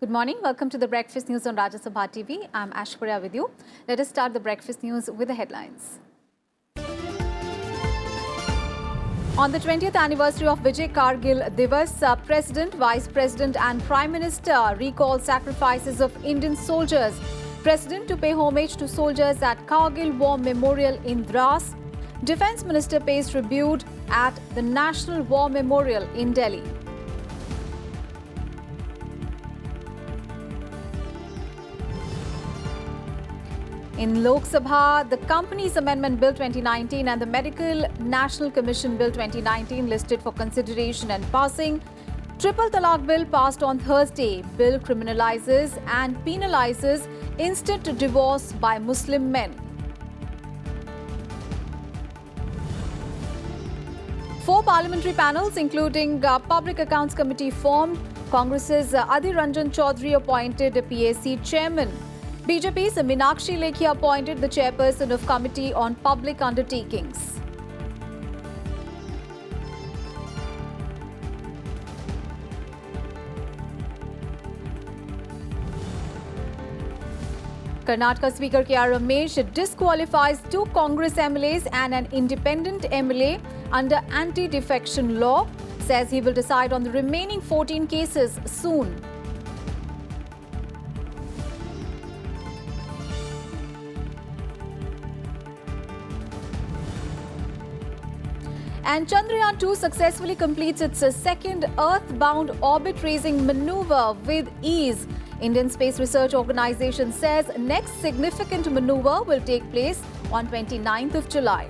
Good morning. Welcome to the Breakfast News on Rajya Sabha TV. I'm Ashwarya with you. Let us start the Breakfast News with the headlines. On the 20th anniversary of Vijay Kargil Diwas, President, Vice President and Prime Minister recalled sacrifices of Indian soldiers. President to pay homage to soldiers at Kargil War Memorial in Diwas. Defence Minister pays tribute at the National War Memorial in Delhi. In Lok Sabha, the Companies Amendment Bill 2019 and the Medical National Commission Bill 2019 listed for consideration and passing. Triple Talaq Bill passed on Thursday. Bill criminalizes and penalizes instant divorce by Muslim men. 4 parliamentary panels, including Public Accounts Committee, formed. Congress's Adhir Ranjan Chaudhary appointed PAC chairman. BJP's Meenakshi Lekhi appointed the chairperson of Committee on Public Undertakings. Karnataka Speaker K.R. Ramesh disqualifies 2 Congress MLAs and an independent MLA under anti-defection law. Says he will decide on the remaining 14 cases soon. And Chandrayaan-2 successfully completes its second Earth-bound orbit-raising maneuver with ease. Indian Space Research Organisation says next significant maneuver will take place on 29th of July.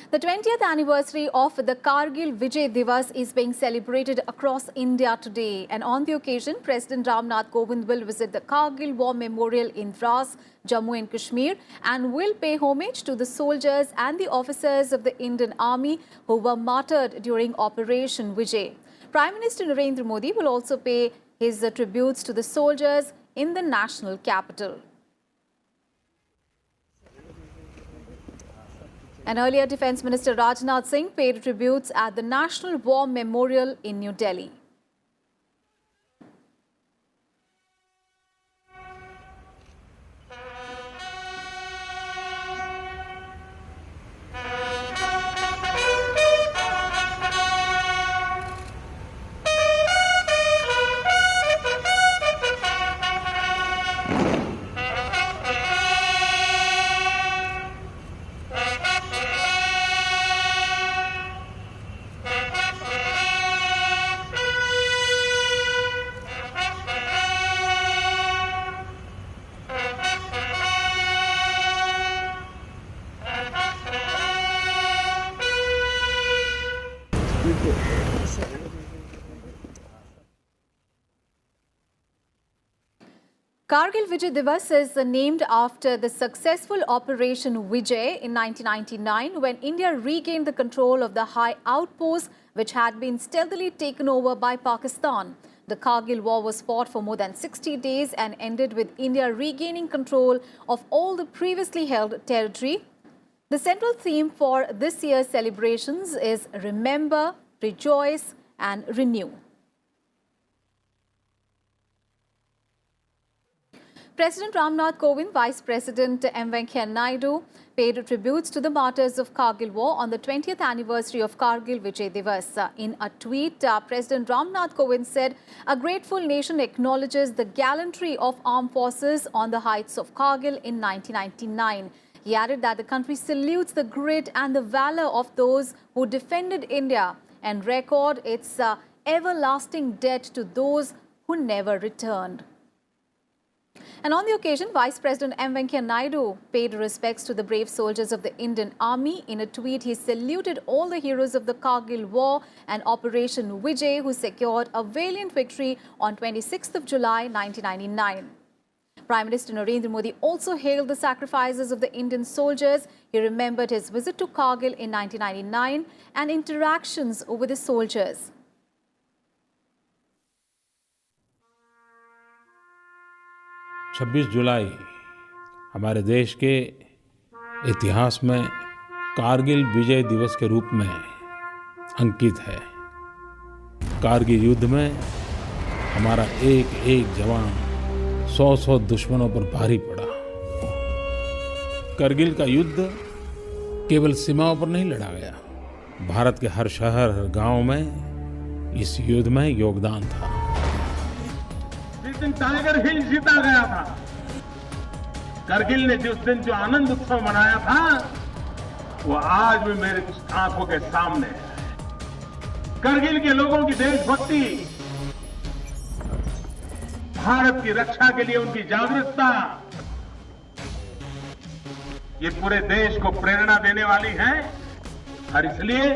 The 20th anniversary of the Kargil Vijay Diwas is being celebrated across India today. And on the occasion, President Ramnath Kovind will visit the Kargil War Memorial in Diwas, Jammu and Kashmir, and will pay homage to the soldiers and the officers of the Indian Army who were martyred during Operation Vijay. Prime Minister Narendra Modi will also pay his tributes to the soldiers in the national capital. And earlier, Defence Minister Rajnath Singh paid tributes at the National War Memorial in New Delhi. Kargil Vijay Diwas is named after the successful Operation Vijay in 1999 when India regained the control of the high outpost which had been stealthily taken over by Pakistan. The Kargil War was fought for more than 60 days and ended with India regaining control of all the previously held territory. The central theme for this year's celebrations is Remember, Rejoice and Renew. President Ramnath Kovind, Vice President M. Venkaiah Naidu paid tributes to the martyrs of Kargil War on the 20th anniversary of Kargil Vijay Diwas. In a tweet, President Ramnath Kovind said, "A grateful nation acknowledges the gallantry of armed forces on the heights of Kargil in 1999. He added that the country salutes the grit and the valor of those who defended India and record its everlasting debt to those who never returned. And on the occasion, Vice President M. Venkaiah Naidu paid respects to the brave soldiers of the Indian Army. In a tweet, he saluted all the heroes of the Kargil War and Operation Vijay who secured a valiant victory on 26th of July 1999. Prime Minister Narendra Modi also hailed the sacrifices of the Indian soldiers. He remembered his visit to Kargil in 1999 and interactions with the soldiers. 26 जुलाई हमारे देश के इतिहास में कारगिल विजय दिवस के रूप में अंकित है। कारगिल युद्ध में हमारा एक एक जवान 100 दुश्मनों पर भारी पड़ा। करगिल का युद्ध केवल सीमाओं पर नहीं लड़ा गया, भारत के हर शहर हर गांव में इस युद्ध में योगदान था। जिस दिन टाइगर हिल जीता गया था, करगिल ने जिस दिन जो आनंद उत्सव मनाया था, वो आज भी मेरे आंखों के सामने है। करगिल के लोगों की देशभक्ति, भारत की रक्षा के लिए उनकी जागरूकता, ये पूरे देश को प्रेरणा देने वाली है। और इसलिए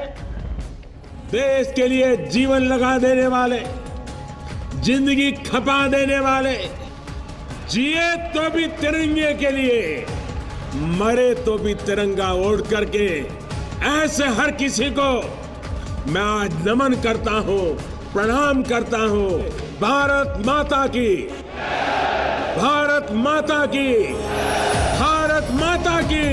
देश के लिए जीवन लगा देने वाले, जिंदगी खपा देने वाले, जिए तो भी तिरंगे के लिए, मरे तो भी तिरंगा ओढ़ करके, ऐसे हर किसी को मैं आज नमन करता हूं, प्रणाम करता हूं। भारत माता की, भारत माता की, भारत माता की।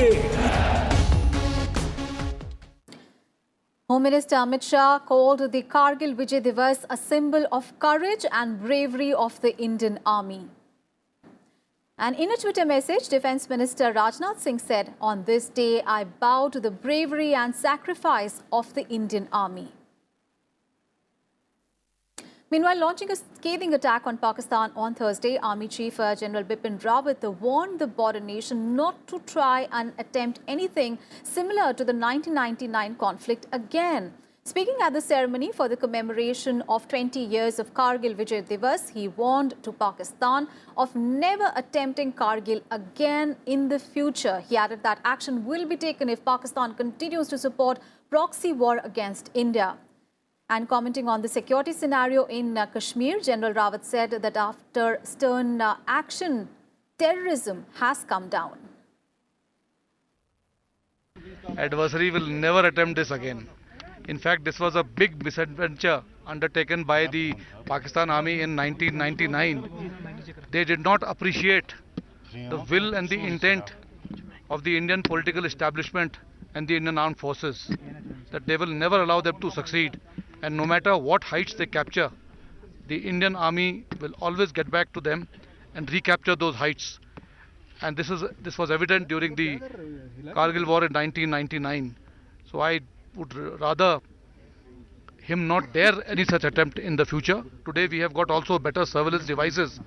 Home Minister Amit Shah called the Kargil Vijay Diwas a symbol of courage and bravery of the Indian Army. And in a Twitter message, Defence Minister Rajnath Singh said, "On this day, I bow to the bravery and sacrifice of the Indian Army." Meanwhile, launching a scathing attack on Pakistan on Thursday, Army Chief General Bipin Rawat warned the border nation not to try and attempt anything similar to the 1999 conflict again. Speaking at the ceremony for the commemoration of 20 years of Kargil Vijay Diwas, he warned to Pakistan of never attempting Kargil again in the future. He added that action will be taken if Pakistan continues to support proxy war against India. And commenting on the security scenario in Kashmir, General Rawat said that after stern action, terrorism has come down. Adversary will never attempt this again. In fact, this was a big misadventure undertaken by the Pakistan Army in 1999. They did not appreciate the will and the intent of the Indian political establishment and the Indian armed forces, that they will never allow them to succeed. And no matter what heights they capture, the Indian Army will always get back to them and recapture those heights. And this was evident during the Kargil war in 1999. So I would rather him not dare any such attempt in the future. Today we have got also better surveillance devices.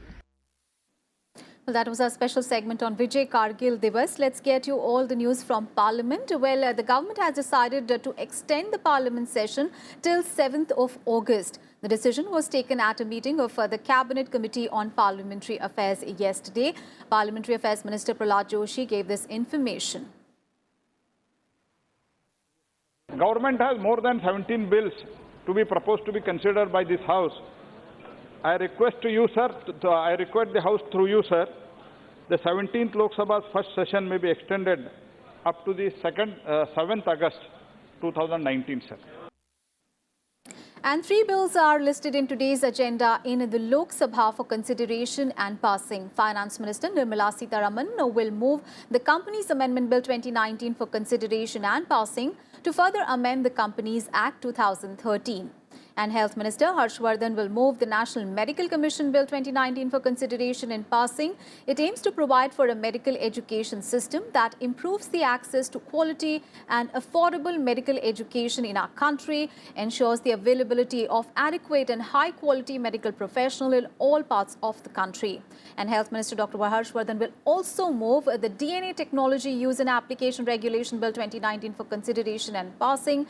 Well, that was our special segment on Vijay Kargil Diwas. Let's get you all the news from Parliament. Well, the government has decided to extend the Parliament session till 7th of August. The decision was taken at a meeting of the Cabinet Committee on Parliamentary Affairs yesterday. Parliamentary Affairs Minister Prahlad Joshi gave this information. Government has more than 17 bills to be proposed to be considered by this House. I request to you, sir, I request the House through you, sir, the 17th Lok Sabha's first session may be extended up to the 7th August 2019, sir. And 3 bills are listed in today's agenda in the Lok Sabha for consideration and passing. Finance Minister Nirmala Sitharaman will move the Companies Amendment Bill 2019 for consideration and passing to further amend the Companies Act 2013. And Health Minister Harshvardhan will move the National Medical Commission Bill 2019 for consideration and passing. It aims to provide for a medical education system that improves the access to quality and affordable medical education in our country, ensures the availability of adequate and high-quality medical professionals in all parts of the country. And Health Minister Dr. Harshvardhan will also move the DNA Technology Use and Application Regulation Bill 2019 for consideration and passing.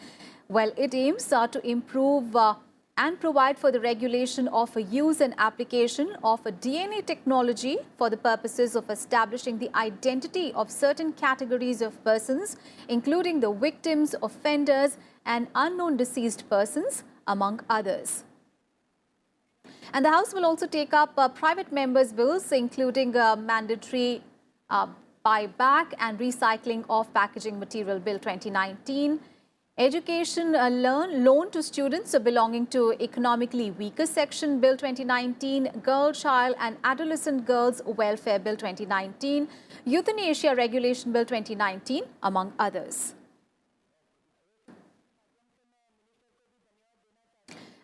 Well, it aims to improve and provide for the regulation of a use and application of a DNA technology for the purposes of establishing the identity of certain categories of persons, including the victims, offenders, and unknown deceased persons, among others. And the House will also take up private members' bills, including mandatory buyback and recycling of packaging material Bill 2019, Education loan to students belonging to economically weaker section Bill 2019, Girl, Child and Adolescent Girls Welfare Bill 2019, Euthanasia Regulation Bill 2019, among others.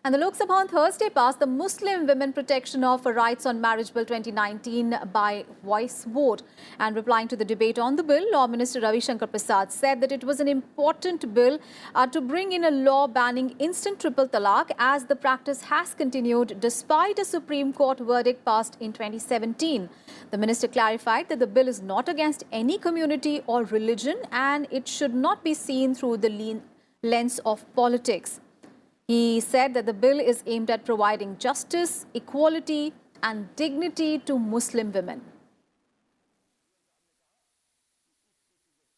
And the Lok Sabha on Thursday passed the Muslim Women Protection of Rights on Marriage Bill 2019 by voice vote. And replying to the debate on the bill, Law Minister Ravi Shankar Prasad said that it was an important bill to bring in a law banning instant triple talaq, as the practice has continued despite a Supreme Court verdict passed in 2017. The minister clarified that the bill is not against any community or religion and it should not be seen through the lens of politics. He said that the bill is aimed at providing justice, equality and dignity to Muslim women.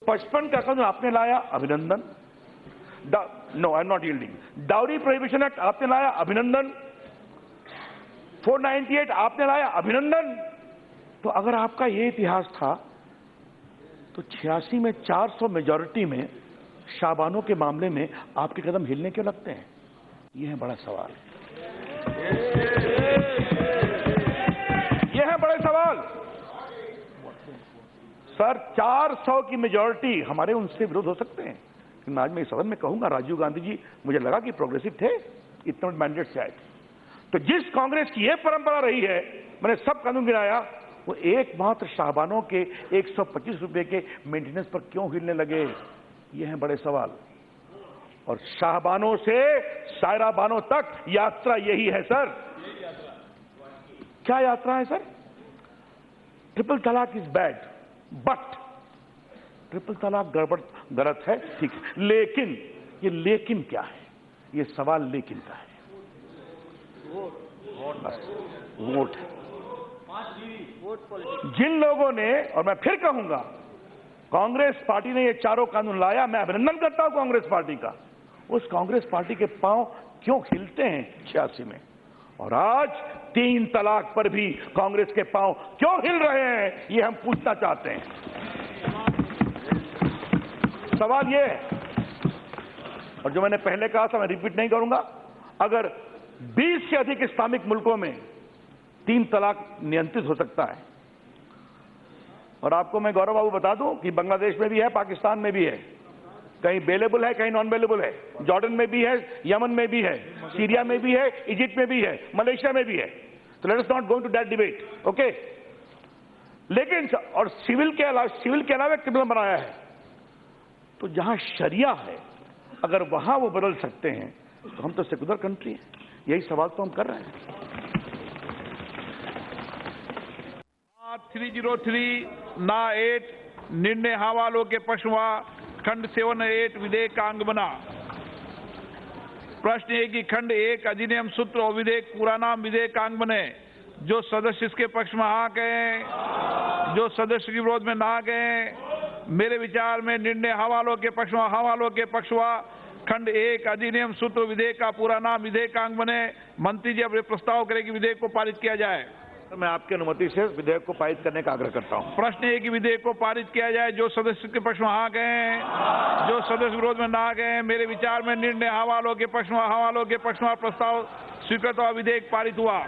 55 का कानून आपने लाया, अभिनंदन. No, I'm not yielding. Dowry Prohibition Act आपने लाया, अभिनंदन. 498 आपने लाया, अभिनंदन. तो अगर आपका ये इतिहास था, तो 86 में 400 मेजॉरिटी में शाबानों के मामले में आपके कदम हिलने क्यों लगते हैं? ये है बड़ा सवाल. ये है बड़े सवाल. सर, 400 की मेजॉरिटी हमारे उनसे विरोध हो सकते हैं, लेकिन आज मैं इस सदन में कहूंगा, राजीव गांधी जी मुझे लगा कि प्रोग्रेसिव थे, इतने मैंडेट से आए. तो जिस कांग्रेस की ये परंपरा रही है, मैंने सब कानून गिनाया, वो एकमात्र शाहबानों के 125 रुपए के मेंटेनेंस पर क्यों हिलने लगे? ये हैं बड़े सवाल. और शाहबानों से शायराबानों तक यात्रा यही है सर. क्या यात्रा है सर? ट्रिपल तलाक इज बैड, बट ट्रिपल तलाक गड़बड़ गलत है, ठीक है, लेकिन ये लेकिन क्या है? ये सवाल लेकिन का है. वोट. जिन लोगों ने, और मैं फिर कहूंगा, कांग्रेस पार्टी ने ये चारों कानून लाया, मैं अभिनंदन करता हूं कांग्रेस पार्टी का. उस कांग्रेस पार्टी के पांव क्यों हिलते हैं 86 में, और आज 3 तलाक पर भी कांग्रेस के पांव क्यों हिल रहे हैं, ये हम पूछना चाहते हैं. सवाल ये है, और जो मैंने पहले कहा था मैं रिपीट नहीं करूंगा, अगर 20 से अधिक इस्लामिक मुल्कों में 3 तलाक नियंत्रित हो सकता है, और आपको मैं गौरव बाबू बता दूं कि बांग्लादेश में भी है, पाकिस्तान में भी है, कहीं बेलेबल है, कहीं नॉन बेलेबल है, जॉर्डन में भी है, यमन में भी है, सीरिया में भी है, इजिप्ट में भी है, मलेशिया में भी है. तो let us not go to that debate, okay. लेकिन और सिविल के अलावा क्रिमिनल बनाया है, तो जहां शरिया है, अगर वहां वो बदल सकते हैं, तो हम तो सेकुलर कंट्री हैं. यही सवाल तो हम कर रहे हैं. 303 ना 8 निर्णय हवालों के पशुआ खंड 78 विधेयक का अंग बना. प्रश्न है कि खंड 1 अधिनियम सूत्र और विधेयक पूरा नाम विधेयक का अंग बने. जो सदस्य इसके पक्ष में हाँ कहें, जो सदस्य के विरोध में ना कहें. मेरे विचार में निर्णय हवालों के पक्षवा खंड 1 अधिनियम सूत्र विधेयक का पूरा नाम विधेयक का अंग बने. मंत्री जी अब प्रस्ताव करें कि विधेयक को पारित किया जाए. मैं आपकी अनुमति से विधेयक को पारित करने का आग्रह करता हूं. प्रश्न है कि विधेयक को पारित किया जाए. जो सदस्य के पक्ष में हाँ कहें, जो सदस्य विरोध में ना कहें. मेरे विचार में निर्णय हवालों के पक्ष में प्रस्ताव स्वीकृत हुआ, विधेयक पारित हुआ.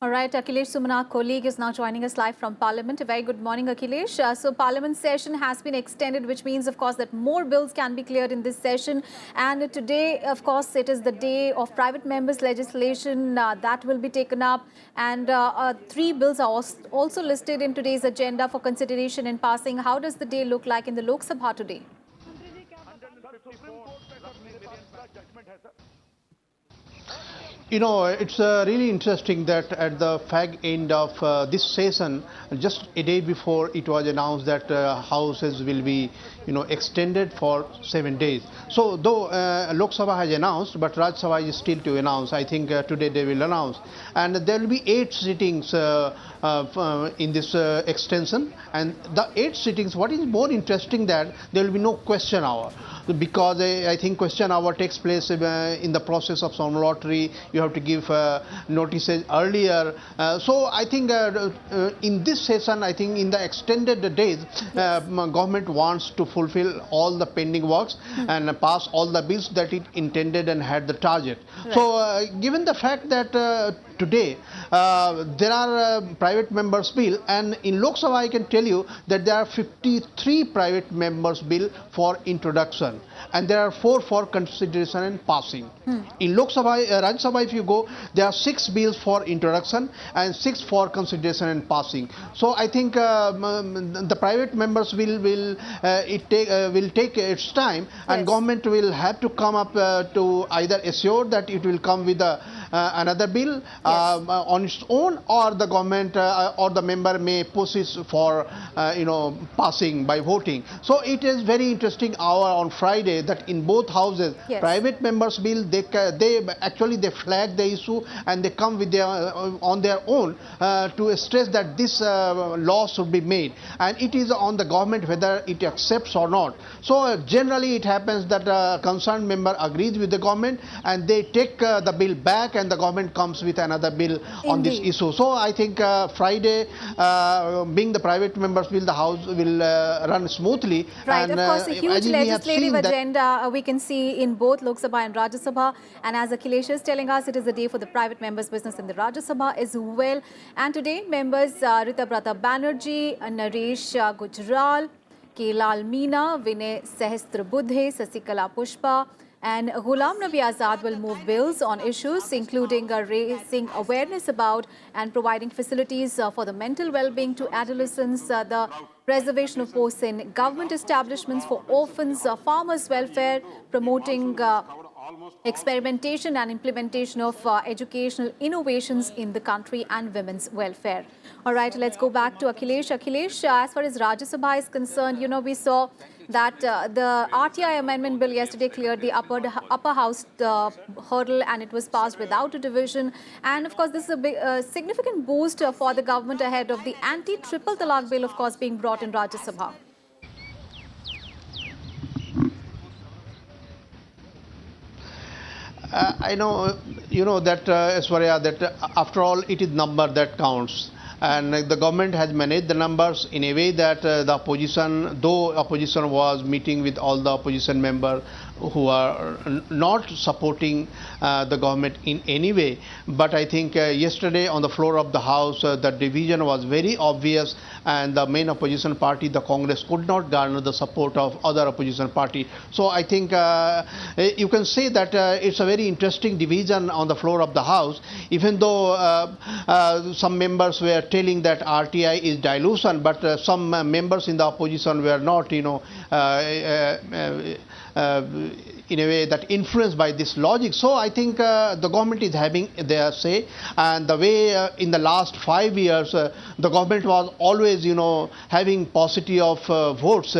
All right, Akhilesh Sumana, colleague, is now joining us live from Parliament. A very good morning, Akhilesh. So Parliament session has been extended, which means, of course, that more bills can be cleared in this session. And today, of course, it is the day of private members' legislation that will be taken up. And 3 bills are also listed in today's agenda for consideration and passing. How does the day look like in the Lok Sabha today? You know, it's really interesting that at the fag end of this session, just a day before, it was announced that houses will be, extended for 7 days. So, though Lok Sabha has announced, but Rajya Sabha is still to announce. I think today they will announce. And there will be 8 sittings in this extension. And the 8 sittings, what is more interesting that there will be no question hour, because I think question hour takes place in the process of some lottery. You have to give notices earlier. So I think in this session, I think in the extended days, government wants to fulfill all the pending works and pass all the bills that it intended and had the target. Right. So given the fact that today there are private members bill, and in Lok Sabha I can tell you that there are 53 private members bill for introduction, and there are 4 for consideration and passing. In Lok Sabha, Rajya Sabha, if you go, there are 6 bills for introduction and 6 for consideration and passing. So I think the private members will take its time, and government will have to come up to either assure that it will come with another bill on its own, or the government or the member may push it for passing by voting. So it is very interesting hour on Friday that in both houses, private members bill, they flag the issue and they come with their on their own to stress that this law should be made, and it is on the government whether it accepts or not. So generally it happens that concerned member agrees with the government and they take the bill back, and the government comes with another bill on this issue. So I think Friday, being the private members bill, the House will run smoothly. Right, and, of course, a huge legislative agenda we can see in both Lok Sabha and Rajya Sabha. And as Akhilesh is telling us, it is a day for the private members' business in the Rajya Sabha as well. And today, members Rita Brata Banerjee, Naresh Gujral, Kelal Meena, Vinay Sahasrabudhe, Sasikala Pushpa, and Ghulam Nabi Azad will move bills on issues including raising awareness about and providing facilities for the mental well-being to adolescents, the preservation of posts in government establishments for orphans, farmers' welfare, promoting experimentation and implementation of educational innovations in the country, and women's welfare. All right, let's go back to Akhilesh. Akhilesh, as far as Rajya Sabha is concerned, we saw that the RTI amendment bill yesterday cleared the upper house hurdle, and it was passed without a division. And of course, this is a big, significant boost for the government ahead of the anti-triple talaq bill, of course, being brought in Rajya Sabha. I know, that Aishwarya, that after all, it is number that counts. And the government has managed the numbers in a way that the opposition, though opposition was meeting with all the opposition members who are not supporting the government in any way. But I think yesterday on the floor of the House, the division was very obvious, and the main opposition party, the Congress, could not garner the support of other opposition party. So I think you can say that it's a very interesting division on the floor of the House, even though some members were telling that RTI is dilution, but some members in the opposition were not, in a way that influenced by this logic. So I think the government is having their say, and the way in the last 5 years the government was always having paucity of votes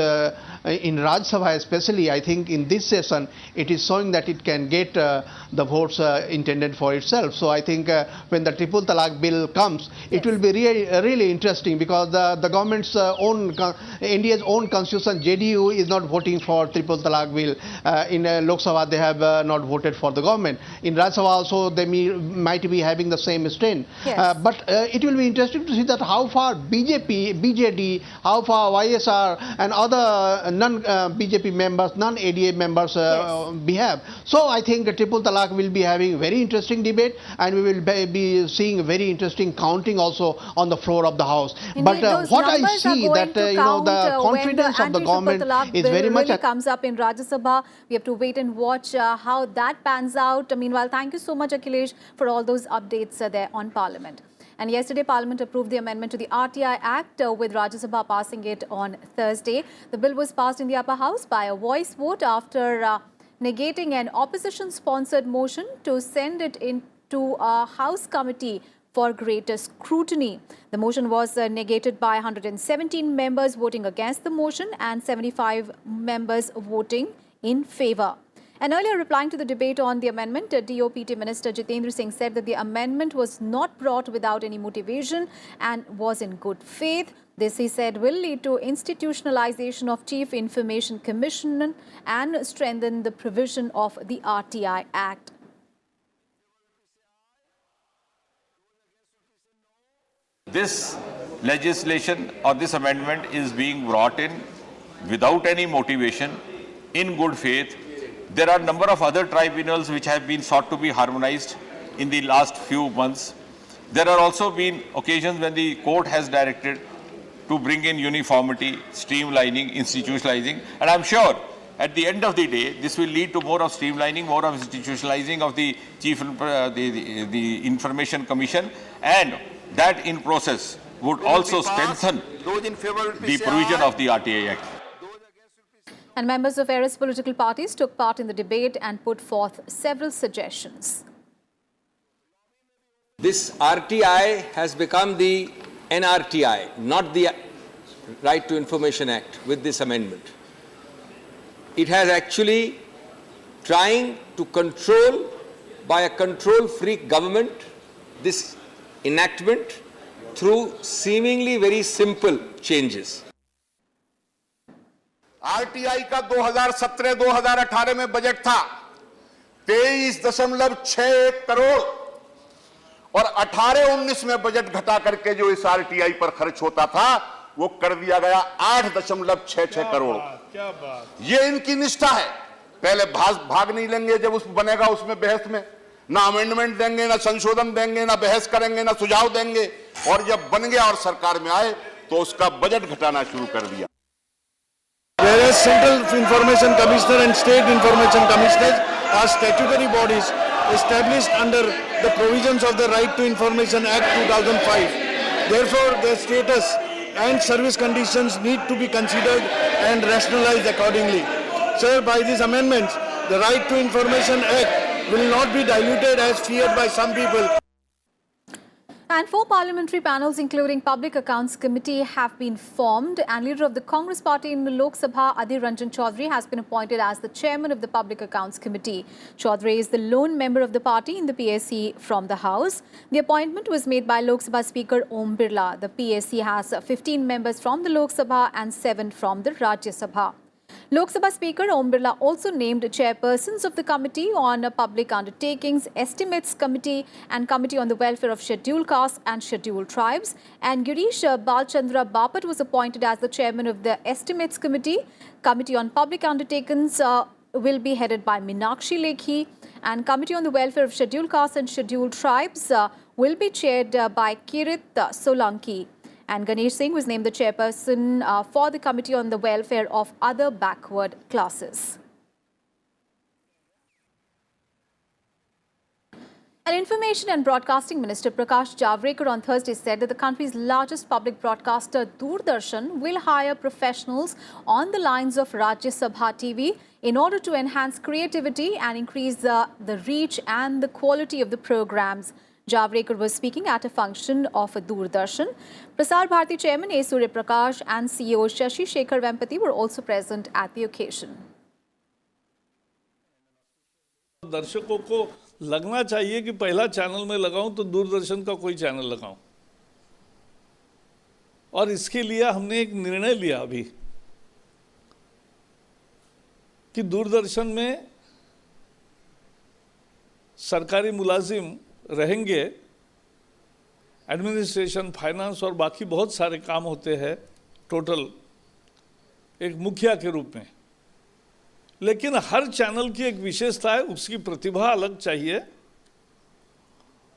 in Rajya Sabha especially. I think in this session it is showing that it can get the votes intended for itself. So I think when the triple talaq bill comes, it will be really interesting, because the government's own, India's own constitution, JDU, is not voting for triple talaq bill. In Lok Sabha they have not voted for the government. In Rajya Sabha also they might be having the same strain. Yes. But it will be interesting to see that how far BJP, BJD, how far YSR and other non-BJP members, non-ADA members behave. So I think triple talaq will be having very interesting debate, and we will be seeing very interesting counting also on the floor of the House. Indeed, but what I see that the confidence of the government is very much really comes up in Rajya Sabha. We have to wait and watch how that pans out. Meanwhile, thank you so much, Akhilesh, for all those updates there on Parliament. And yesterday, Parliament approved the amendment to the RTI Act, with Rajya Sabha passing it on Thursday. The bill was passed in the upper house by a voice vote after negating an opposition-sponsored motion to send it into a House committee for greater scrutiny. The motion was negated by 117 members voting against the motion and 75 members voting in favour. And earlier replying to the debate on the amendment, DOPT Minister Jitendra Singh said that the amendment was not brought without any motivation and was in good faith. This, he said, will lead to institutionalization of Chief Information Commission and strengthen the provision of the RTI Act. This legislation or this amendment is being brought in without any motivation, in good faith. There are a number of other tribunals which have been sought to be harmonized in the last few months. There are also been occasions when the court has directed to bring in uniformity, streamlining, institutionalizing, and I'm sure at the end of the day, this will lead to more of streamlining, more of institutionalizing of the the Information Commission, and that in process would also strengthen the provision of the RTI Act. And members of various political parties took part in the debate and put forth several suggestions. This RTI has become the NRTI, not the Right to Information Act with this amendment. It has actually trying to control by a control-freak government this enactment through seemingly very simple changes. RTI का 2017-2018 में budget था 23.61 करोड़ और 18-19 में budget घटा करके जो इस RTI पर खर्च होता था वो कर दिया गया 8.66 करोड़। क्या बात, ये इनकी निष्ठा है। पहले भाग नहीं लेंगे जब उस बनेगा उसमें बहस में, ना अमेंडमेंट देंगे, ना संशोधन देंगे, ना बहस करेंगे, ना सुझाव देंगे, और जब बन गया और सरकार में आए तो उसका बजट घटाना शुरू कर दिया। Whereas Central Information Commissioner and State Information Commissioners are statutory bodies established under the provisions of the Right to Information Act 2005. Therefore, their status and service conditions need to be considered and rationalized accordingly. Sir, by these amendments, the Right to Information Act will not be diluted as feared by some people. And 4 parliamentary panels, including Public Accounts Committee, have been formed. And leader of the Congress party in the Lok Sabha, Adhir Ranjan Chaudhary, has been appointed as the chairman of the Public Accounts Committee. Chaudhary is the lone member of the party in the PAC from the House. The appointment was made by Lok Sabha Speaker Om Birla. The PAC has 15 members from the Lok Sabha and 7 from the Rajya Sabha. Lok Sabha Speaker Om Birla also named chairpersons of the Committee on Public Undertakings, Estimates Committee and Committee on the Welfare of Scheduled Castes and Scheduled Tribes. And Girish Balchandra Bapat was appointed as the chairman of the Estimates Committee. Committee on Public Undertakings will be headed by Meenakshi Lekhi. And Committee on the Welfare of Scheduled Castes and Scheduled Tribes will be chaired by Kirit Solanki. And Ganesh Singh was named the chairperson for the Committee on the Welfare of Other Backward Classes. And Information and Broadcasting Minister Prakash Javadekar on Thursday said that the country's largest public broadcaster, Doordarshan, will hire professionals on the lines of Rajya Sabha TV in order to enhance creativity and increase the reach and the quality of the programs. Javadekar was speaking at a function of Doordarshan. Prasar Bharati Chairman A. Surya Prakash and CEO Shashi Shekhar Vempati were also present at the occasion. दर्शकों को लगना चाहिए कि पहला channel में लगाऊं तो दूरदर्शन का कोई चैनल लगाऊं, और इसके लिए हमने एक निर्णय लिया अभी कि दूरदर्शन में सरकारी मुलाजिम रहेंगे, एडमिनिस्ट्रेशन, फाइनेंस और बाकी बहुत सारे काम होते हैं टोटल एक मुखिया के रूप में, लेकिन हर चैनल की एक विशेषता है, उसकी प्रतिभा अलग चाहिए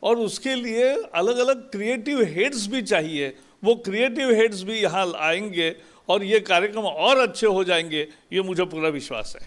और उसके लिए अलग अलग क्रिएटिव हेड्स भी चाहिए। वो क्रिएटिव हेड्स भी यहाँ आएंगे और ये कार्यक्रम और अच्छे हो जाएंगे, ये मुझे पूरा विश्वास है।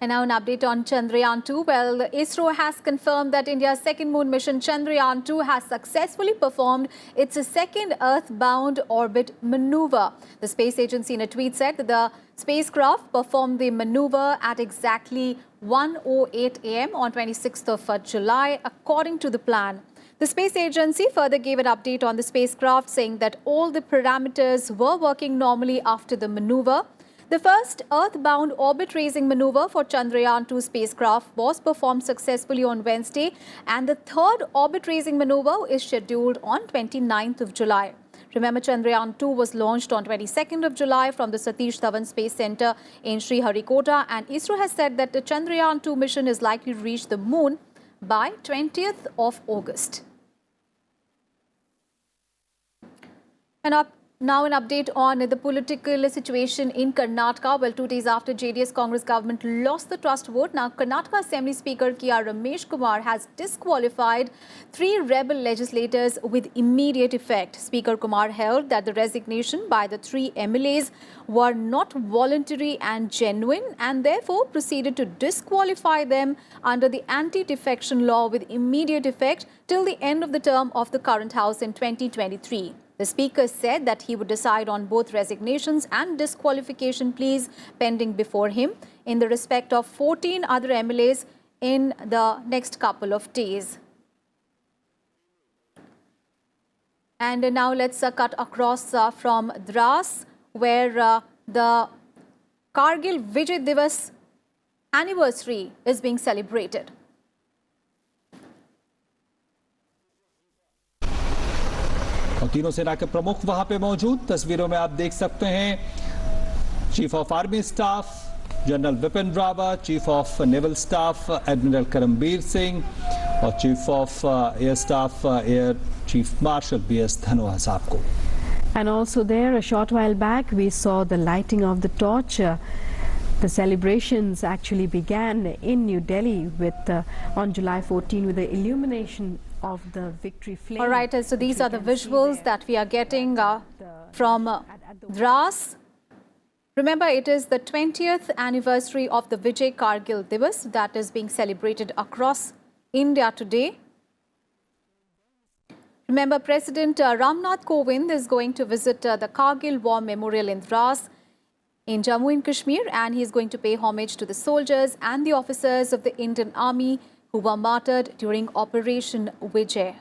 And now an update on Chandrayaan-2. Well, ISRO has confirmed that India's second moon mission Chandrayaan-2 has successfully performed its second Earth-bound orbit maneuver. The space agency in a tweet said that the spacecraft performed the maneuver at exactly 1:08 a.m. on 26th of July, according to the plan. The space agency further gave an update on the spacecraft, saying that all the parameters were working normally after the maneuver. The first earthbound orbit-raising maneuver for Chandrayaan-2 spacecraft was performed successfully on Wednesday, and the third orbit-raising maneuver is scheduled on 29th of July. Remember, Chandrayaan-2 was launched on 22nd of July from the Satish Dhawan Space Center in Sriharikota, and ISRO has said that the Chandrayaan-2 mission is likely to reach the moon by 20th of August. And now an update on the political situation in Karnataka. Well, 2 days after JDS Congress government lost the trust vote, now Karnataka Assembly Speaker K.R. Ramesh Kumar has disqualified 3 rebel legislators with immediate effect. Speaker Kumar held that the resignation by the 3 MLAs were not voluntary and genuine, and therefore proceeded to disqualify them under the anti-defection law with immediate effect till the end of the term of the current House in 2023. The Speaker said that he would decide on both resignations and disqualification pleas pending before him in the respect of 14 other MLAs in the next couple of days. And now let's cut across from Diwas, where the Kargil Vijay Diwas anniversary is being celebrated. और तीनों सेना के प्रमुख वहां पे मौजूद। तस्वीरों में आप देख सकते हैं chief of army staff general Vipin Rawat, chief of naval staff admiral Karambir Singh और chief of air staff air chief marshal BS Dhanoa साहब को। And also there, a short while back, we saw the lighting of the torch. The celebrations actually began in New Delhi with on July 14 with the illumination of the victory flame. All right, so these are the visuals that we are getting from Diwas. Remember, it is the 20th anniversary of the Vijay Kargil Diwas that is being celebrated across India today. Remember, President Ramnath Kovind is going to visit the Kargil War Memorial in Diwas in Jammu and Kashmir, and he is going to pay homage to the soldiers and the officers of the Indian Army who were martyred during Operation Vijay.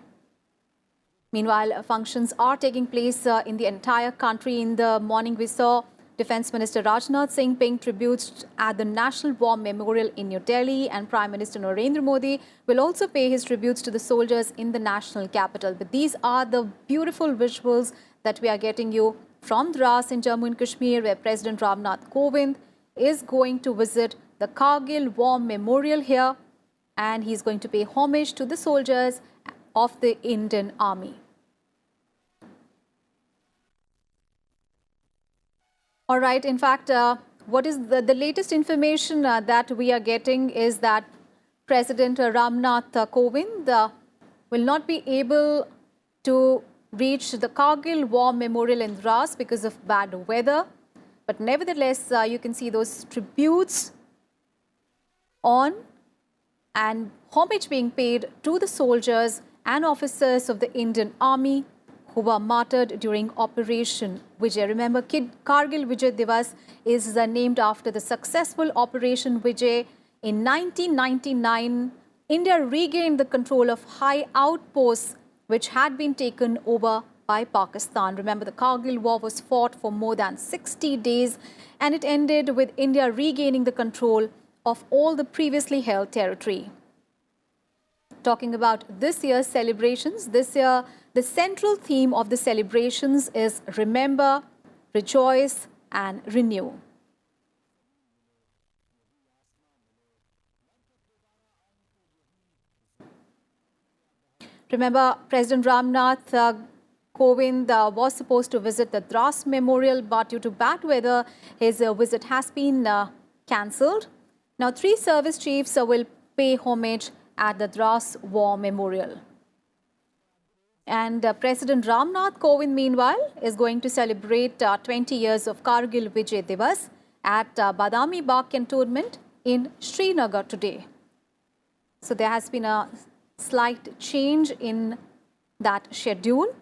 Meanwhile, functions are taking place in the entire country. In the morning, we saw Defence Minister Rajnath Singh paying tributes at the National War Memorial in New Delhi, and Prime Minister Narendra Modi will also pay his tributes to the soldiers in the national capital. But these are the beautiful visuals that we are getting you from Diwas in Jammu and Kashmir, where President Ramnath Kovind is going to visit the Kargil War Memorial here, and he's going to pay homage to the soldiers of the Indian Army. All right, in fact, what is the latest information that we are getting is that President Ramnath Kovind will not be able to reach the Kargil War Memorial in Diwas because of bad weather. But nevertheless, you can see those tributes on and homage being paid to the soldiers and officers of the Indian Army who were martyred during Operation Vijay. Remember, Kargil Vijay Diwas is named after the successful Operation Vijay. In 1999, India regained the control of high outposts which had been taken over by Pakistan. Remember, the Kargil War was fought for more than 60 days, and it ended with India regaining the control of all the previously held territory. Talking about this year's celebrations, this year the central theme of the celebrations is Remember, Rejoice and Renew. Remember, President Ramnath Kovind was supposed to visit the Diwas Memorial, but due to bad weather, his visit has been cancelled. Now, 3 service chiefs will pay homage at the Diwas War Memorial. And President Ramnath Kovind, meanwhile, is going to celebrate 20 years of Kargil Vijay Diwas at Badami Bagh Cantonment in Srinagar today. So there has been a slight change in that schedule.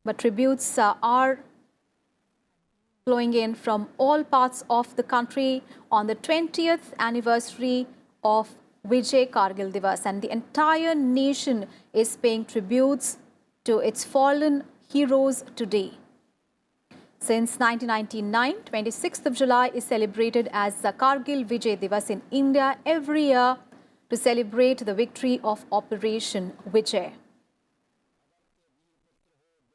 But tributes are flowing in from all parts of the country on the 20th anniversary of Vijay Kargil Diwas, and the entire nation is paying tributes to its fallen heroes today. Since 1999, 26th of July is celebrated as Kargil Vijay Diwas in India every year to celebrate the victory of Operation Vijay.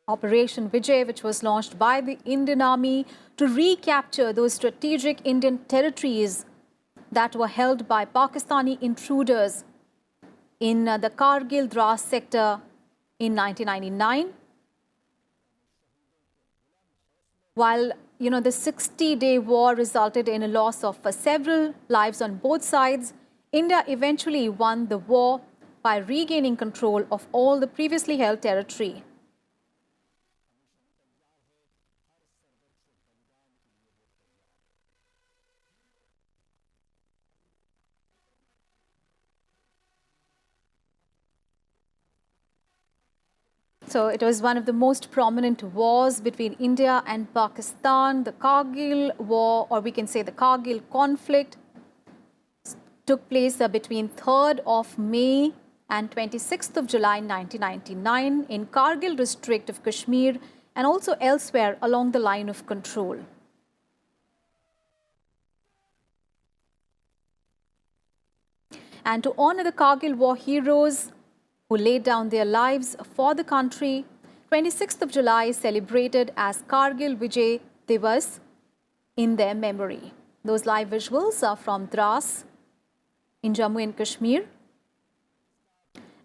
Operation Vijay, which was launched by the Indian Army to recapture those strategic Indian territories that were held by Pakistani intruders in the Kargil Dras sector in 1999. While, the 60-day war resulted in a loss of several lives on both sides, India eventually won the war by regaining control of all the previously held territory. So it was one of the most prominent wars between India and Pakistan. The Kargil war, or we can say the Kargil conflict, took place between 3rd of May and 26th of July 1999 in Kargil district of Kashmir and also elsewhere along the line of control. And to honor the Kargil war heroes who laid down their lives for the country, 26th of July is celebrated as Kargil Vijay Diwas in their memory. Those live visuals are from Dras in Jammu and Kashmir.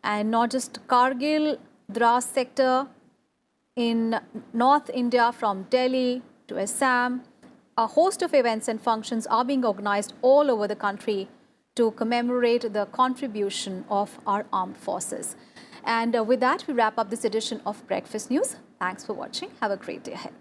And not just Kargil, Dras sector in North India from Delhi to Assam. A host of events and functions are being organized all over the country to commemorate the contribution of our armed forces. And with that, we wrap up this edition of Breakfast News. Thanks for watching. Have a great day ahead.